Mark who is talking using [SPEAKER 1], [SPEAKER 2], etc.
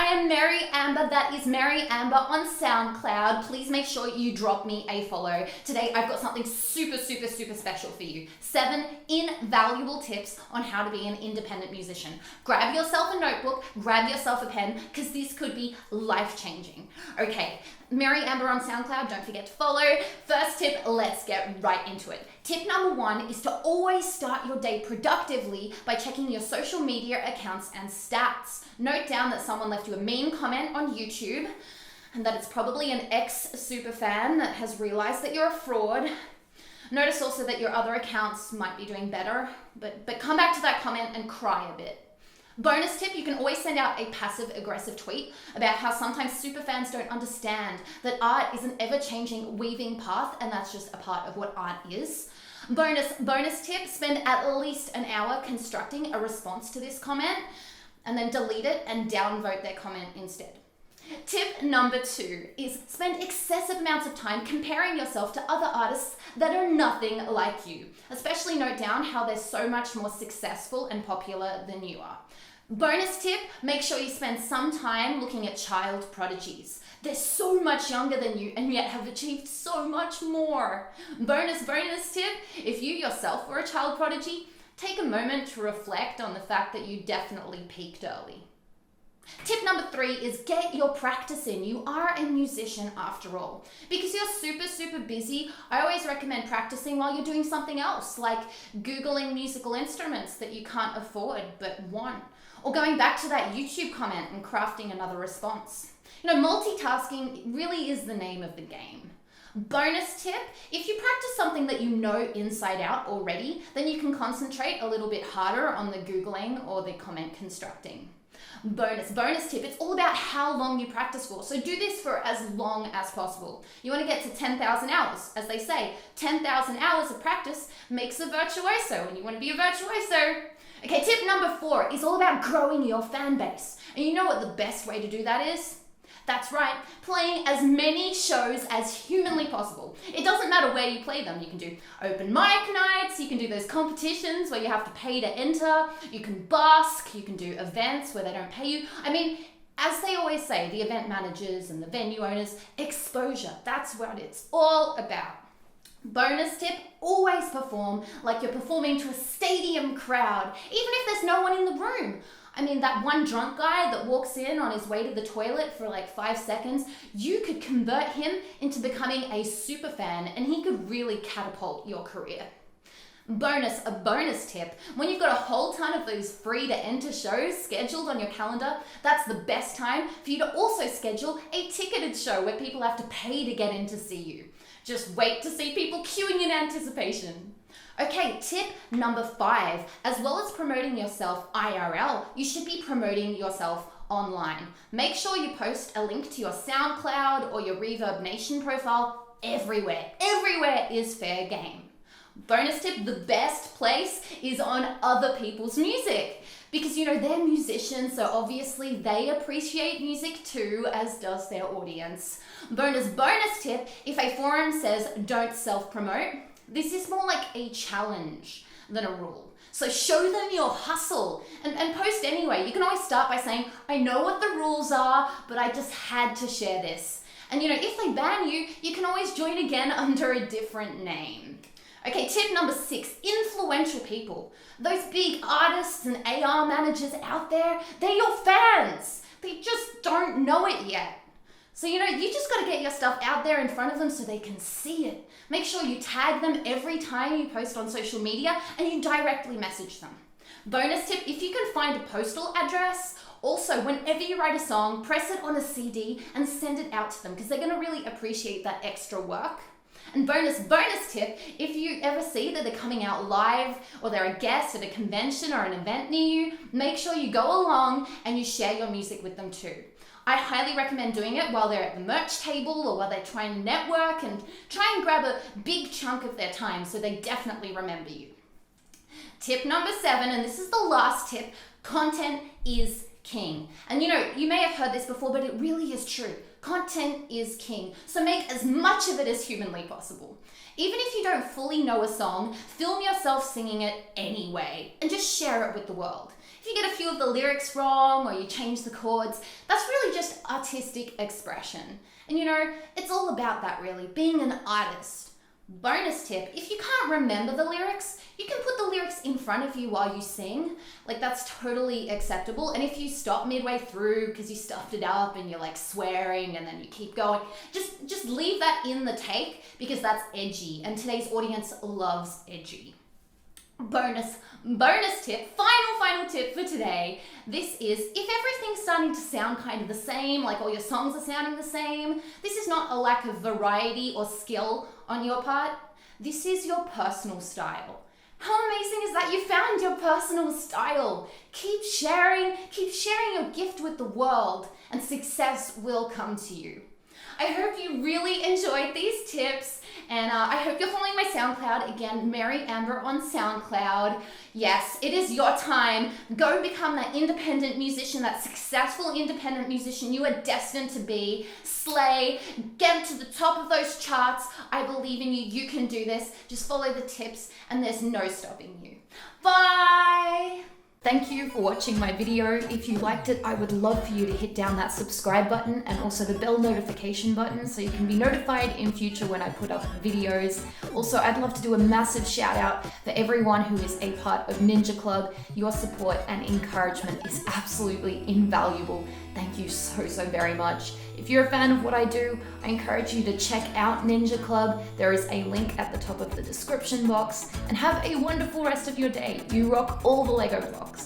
[SPEAKER 1] am Mary Amber. That is Mary Amber on SoundCloud. Please make sure you drop me a follow. Today I've got something super special for you. 7 invaluable tips on how to be an independent musician. Grab yourself a notebook, grab yourself a pen, because this could be life-changing. Okay, Mary Amber on SoundCloud, don't forget to follow. First tip, let's get right into it. Tip number 1 is to always start your day productively by checking your social media accounts and stats. Note down that someone left you a mean comment on YouTube and that it's probably an ex-superfan that has realized that you're a fraud. Notice also that your other accounts might be doing better, but come back to that comment and cry a bit. Bonus tip, you can always send out a passive-aggressive tweet about how sometimes superfans don't understand that art is an ever-changing weaving path, and that's just a part of what art is. Bonus tip, spend at least an hour constructing a response to this comment, and then delete it and downvote their comment instead. Tip number 2 is spend excessive amounts of time comparing yourself to other artists that are nothing like you. Especially note down how they're so much more successful and popular than you are. Bonus tip, make sure you spend some time looking at child prodigies. They're so much younger than you and yet have achieved so much more. Bonus tip, if you yourself were a child prodigy, take a moment to reflect on the fact that you definitely peaked early. Tip number 3 is get your practice in. You are a musician after all. Because you're super busy, I always recommend practicing while you're doing something else, like Googling musical instruments that you can't afford but want, or going back to that YouTube comment and crafting another response. You know, multitasking really is the name of the game. Bonus tip, if you practice something that you know inside out already, then you can concentrate a little bit harder on the Googling or the comment constructing. Bonus tip, it's all about how long you practice for. So do this for as long as possible. You want to get to 10,000 hours. As they say, 10,000 hours of practice makes a virtuoso, and you want to be a virtuoso. Okay, tip number 4 is all about growing your fan base. And you know what the best way to do that is? That's right, playing as many shows as humanly possible. It doesn't matter where you play them. You can do open mic nights, you can do those competitions where you have to pay to enter, you can busk, you can do events where they don't pay you. I mean, as they always say, the event managers and the venue owners, exposure, that's what it's all about. Bonus tip, always perform like you're performing to a stadium crowd, even if there's no one in the room. I mean, that one drunk guy that walks in on his way to the toilet for like 5 seconds, you could convert him into becoming a super fan and he could really catapult your career. A bonus tip, when you've got a whole ton of those free to enter shows scheduled on your calendar, that's the best time for you to also schedule a ticketed show where people have to pay to get in to see you. Just wait to see people queuing in anticipation. Okay, tip number 5, as well as promoting yourself IRL, you should be promoting yourself online. Make sure you post a link to your SoundCloud or your REVERBNATION profile everywhere. Everywhere is fair game. Bonus tip, the best place is on other people's music. Because, you know, they're musicians, so obviously they appreciate music too, as does their audience. Bonus tip, if a forum says don't self-promote, this is more like a challenge than a rule. So show them your hustle and post anyway. You can always start by saying, I know what the rules are, but I just had to share this. And you know, if they ban you, you can always join again under a different name. Okay, tip number 6, influential people. Those big artists and AR managers out there, they're your fans. They just don't know it yet. So, you know, you just got to get your stuff out there in front of them so they can see it. Make sure you tag them every time you post on social media and you directly message them. Bonus tip, if you can find a postal address, also whenever you write a song, press it on a CD and send it out to them because they're going to really appreciate that extra work. And bonus tip, if you ever see that they're coming out live or they're a guest at a convention or an event near you, make sure you go along and you share your music with them too. I highly recommend doing it while they're at the merch table or while they're trying to network and try and grab a big chunk of their time so they definitely remember you. Tip number 7, and this is the last tip, content is king. And you know, you may have heard this before, but it really is true. Content is king. So make as much of it as humanly possible. Even if you don't fully know a song, film yourself singing it anyway and just share it with the world. If you get a few of the lyrics wrong or you change the chords, that's really just artistic expression. And you know, it's all about that really, being an artist. Bonus tip, if you can't remember the lyrics, you can put the lyrics in front of you while you sing. Like, that's totally acceptable. And if you stop midway through because you stuffed it up and you're like swearing and then you keep going, just leave that in the take because that's edgy. And today's audience loves edgy. Bonus tip, final tip for today. This is, if everything's starting to sound kind of the same, like all your songs are sounding the same, this is not a lack of variety or skill on your part. This is your personal style. How amazing is that you found your personal style? Keep sharing your gift with the world and success will come to you. I hope you really enjoyed these tips, and I hope you're following my SoundCloud. Again, Mary Amber on SoundCloud. Yes, it is your time. Go become that independent musician, that successful independent musician you are destined to be. Slay, get to the top of those charts. I believe in you. You can do this. Just follow the tips, and there's no stopping you. Bye! Thank you for watching my video. If you liked it, I would love for you to hit down that subscribe button and also the bell notification button so you can be notified in future when I put up videos. Also, I'd love to do a massive shout out for everyone who is a part of Ninja Club. Your support and encouragement is absolutely invaluable. Thank you so very much. If you're a fan of what I do, I encourage you to check out Ninja Club. There is a link at the top of the description box, and have a wonderful rest of your day. You rock all the Lego blocks.